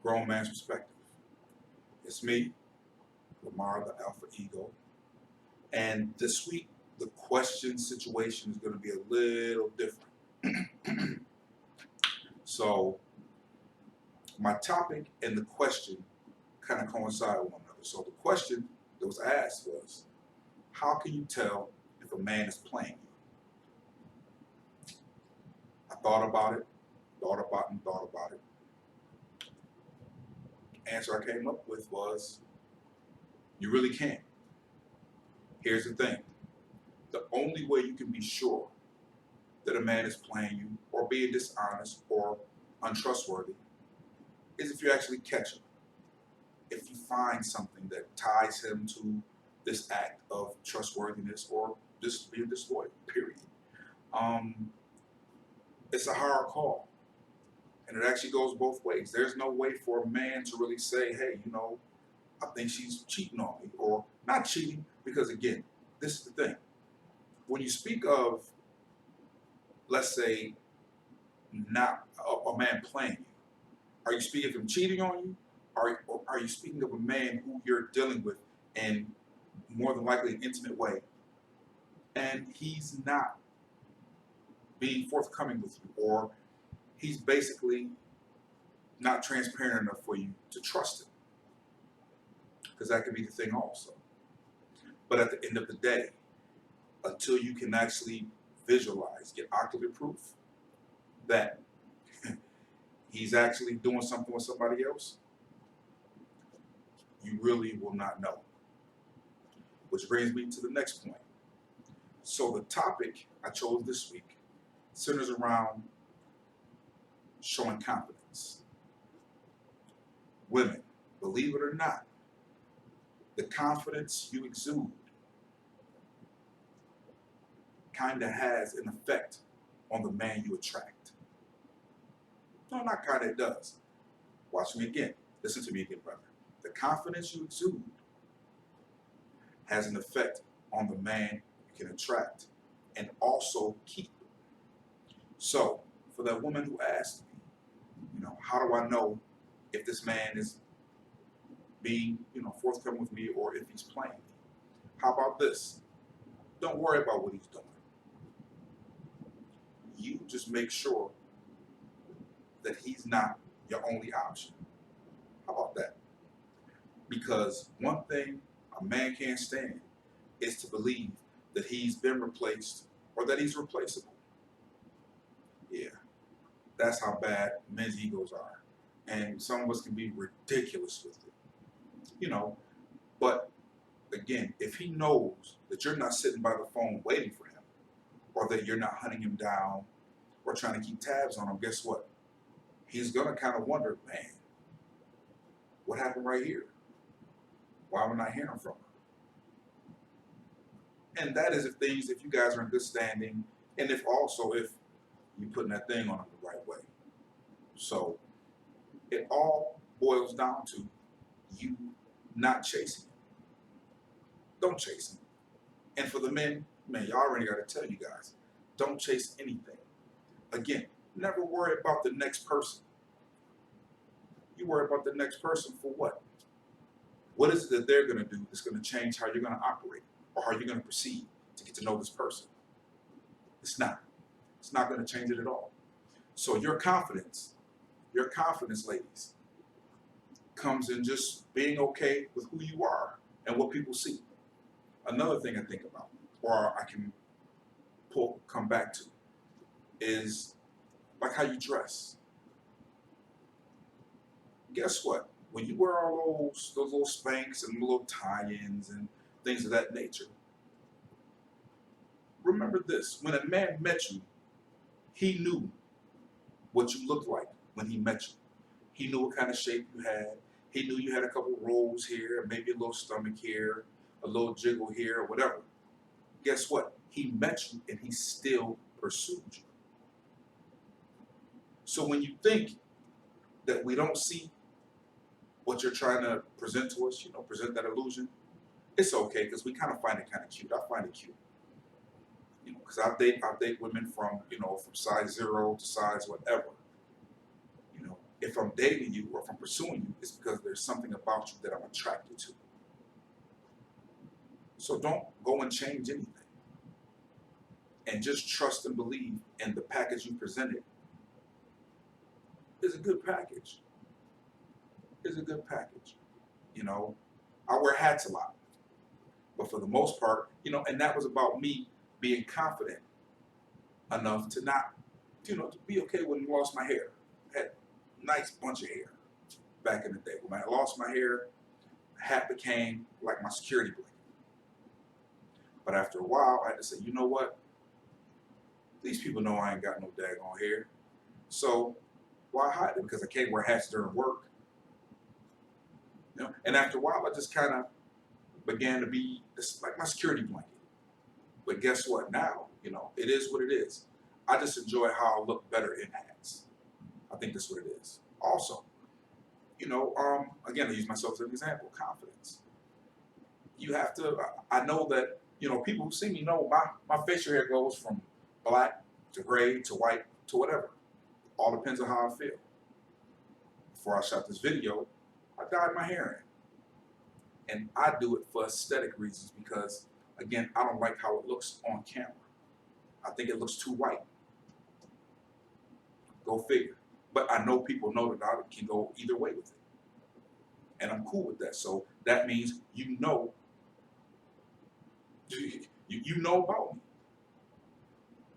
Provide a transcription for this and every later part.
grown man's perspective. It's me, Lamar, the alpha ego. And this week, the question situation is going to be a little different. So, my topic and the question kind of coincide with one another. So, the question that was asked was, how can you tell if a man is playing you? I thought about it, thought about it. The answer I came up with was, you really can't. Here's the thing. The only way you can be sure that a man is playing you or being dishonest or untrustworthy is if you actually catch him. If you find something that ties him to this act of trustworthiness or just being disloyal, period. It's a hard call. And it actually goes both ways. There's no way for a man to really say, hey, I think she's cheating on me, or not cheating, because again, this is the thing. When you speak of, let's say, not a man playing you, are you speaking of him cheating on you? Or are you speaking of a man who you're dealing with in more than likely an intimate way, and he's not being forthcoming with you, or he's basically not transparent enough for you to trust him? Because that could be the thing also. But at the end of the day, until you can actually visualize, get ocular proof that he's actually doing something with somebody else, you really will not know. Which brings me to the next point. So the topic I chose this week centers around showing confidence. Women, believe it or not, the confidence you exude kind of has an effect on the man you attract. No, not kind of, it does. Watch me again. Listen to me again, brother. The confidence you exude has an effect on the man you can attract and also keep. So, for that woman who asked me, how do I know if this man is being, forthcoming with me or if he's playing me? How about this? Don't worry about what he's doing. You just make sure that he's not your only option. How about that? Because one thing a man can't stand is to believe that he's been replaced or that he's replaceable. Yeah, that's how bad men's egos are. And some of us can be ridiculous with it. But again, if he knows that you're not sitting by the phone waiting for him, or that you're not hunting him down or trying to keep tabs on him, guess what? He's going to kind of wonder, man, what happened right here? Why am I not hearing from her? And that is if you guys are in good standing, and if you're putting that thing on him the right way. So it all boils down to you not chasing him. Don't chase him. And for the men, man, y'all already got to tell you guys, don't chase anything. Again, never worry about the next person. You worry about the next person for what? What is it that they're going to do that's going to change how you're going to operate or how you're going to proceed to get to know this person? It's not. It's not going to change it at all. So your confidence, ladies, comes in just being okay with who you are and what people see. Another thing I think about, or I can come back to, is like how you dress. Guess what? When you wear all those little Spanx and little tie-ins and things of that nature, remember this: when a man met you, he knew what you looked like when he met you. He knew what kind of shape you had. He knew you had a couple rolls here, maybe a little stomach here, a little jiggle here, or whatever. Guess what? He met you and he still pursued you. So when you think that we don't see what you're trying to present to us, present that illusion, it's okay, because we kind of find it kind of cute. I find it cute. Because I date women from size 0 to size whatever. if I'm dating you or if I'm pursuing you, it's because there's something about you that I'm attracted to. So don't go and change anything. And just trust and believe in the package you presented is a good package. Is a good package. You know, I wear hats a lot. But for the most part, you know, and that was about me being confident enough to not, you know, to be okay when I lost my hair. I had a nice bunch of hair back in the day. When I lost my hair, a hat became like my security blanket. But after a while, I had to say, you know what? These people know I ain't got no daggone hair. So why hide it? Because I can't wear hats during work. You know? And after a while, I just kind of began to be like my security blanket. But guess what? Now, you know, it is what it is. I just enjoy how I look better in hats. I think that's what it is. Also, you know, again, I use myself as an example, confidence. You have to, I know that, you know, people who see me know my facial hair goes from black to gray to white to whatever. All depends on how I feel. Before I shot this video, I dyed my hair in. And I do it for aesthetic reasons because, again, I don't like how it looks on camera. I think it looks too white. Go figure. But I know people know that I can go either way with it. And I'm cool with that. So that means you know about me.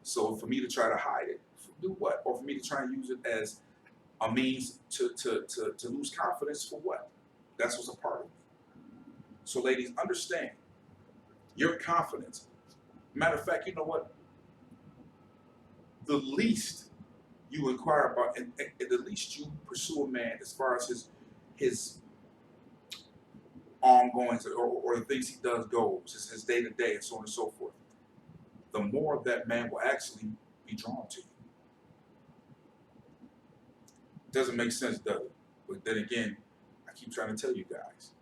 So for me to try to hide it, do what? Or for me to try and use it as a means to lose confidence for what? That's what's a part of me. So ladies, understand your confidence. Matter of fact, you know what? The least you inquire about, and the least you pursue a man as far as his ongoings or the things he does goes, his day to day, and so on and so forth, the more that man will actually be drawn to you. Doesn't make sense, does it? But then again, I keep trying to tell you guys,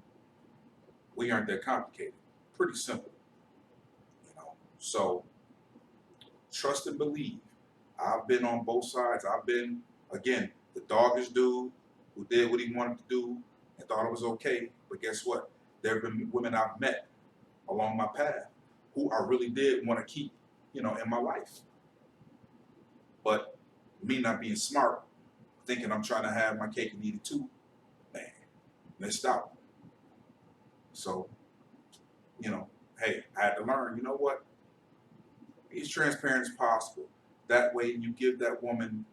we aren't that complicated. Pretty simple, you know. So trust and believe. I've been on both sides. I've been, again, the doggish dude who did what he wanted to do and thought it was okay. But guess what? There have been women I've met along my path who I really did want to keep, you know, in my life. But me not being smart, thinking I'm trying to have my cake and eat it too, man, missed out. So, you know, hey, I had to learn, you know what? Be as transparent as possible. That way you give that woman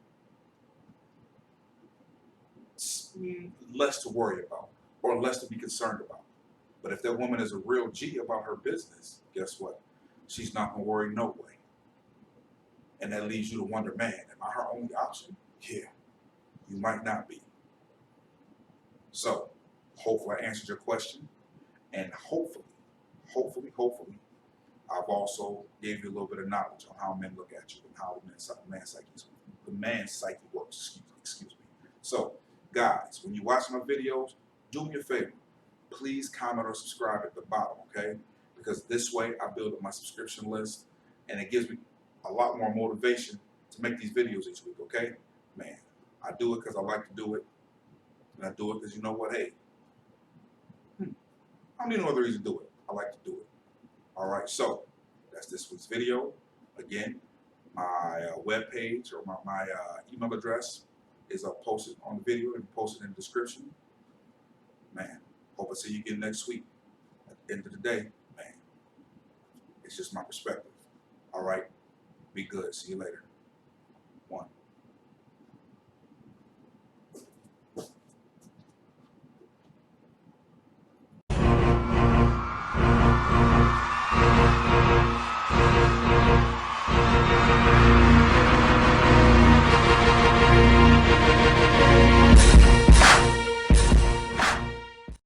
less to worry about or less to be concerned about. But if that woman is a real G about her business, guess what? She's not going to worry no way. And that leaves you to wonder, man, am I her only option? Yeah, you might not be. So, hopefully I answered your question. And hopefully, I've also gave you a little bit of knowledge on how men look at you and how the man's psyche works. Excuse me. So, guys, when you watch my videos, do me a favor. Please comment or subscribe at the bottom, okay? Because this way I build up my subscription list and it gives me a lot more motivation to make these videos each week, okay? Man, I do it because I like to do it. And I do it because you know what, hey, I don't need no other reason to do it. I like to do it. All right, so that's this week's video. Again, my webpage or my email address is posted on the video and posted in the description. Man, hope I see you again next week. At the end of the day, man, it's just my perspective. All right, be good. See you later. One.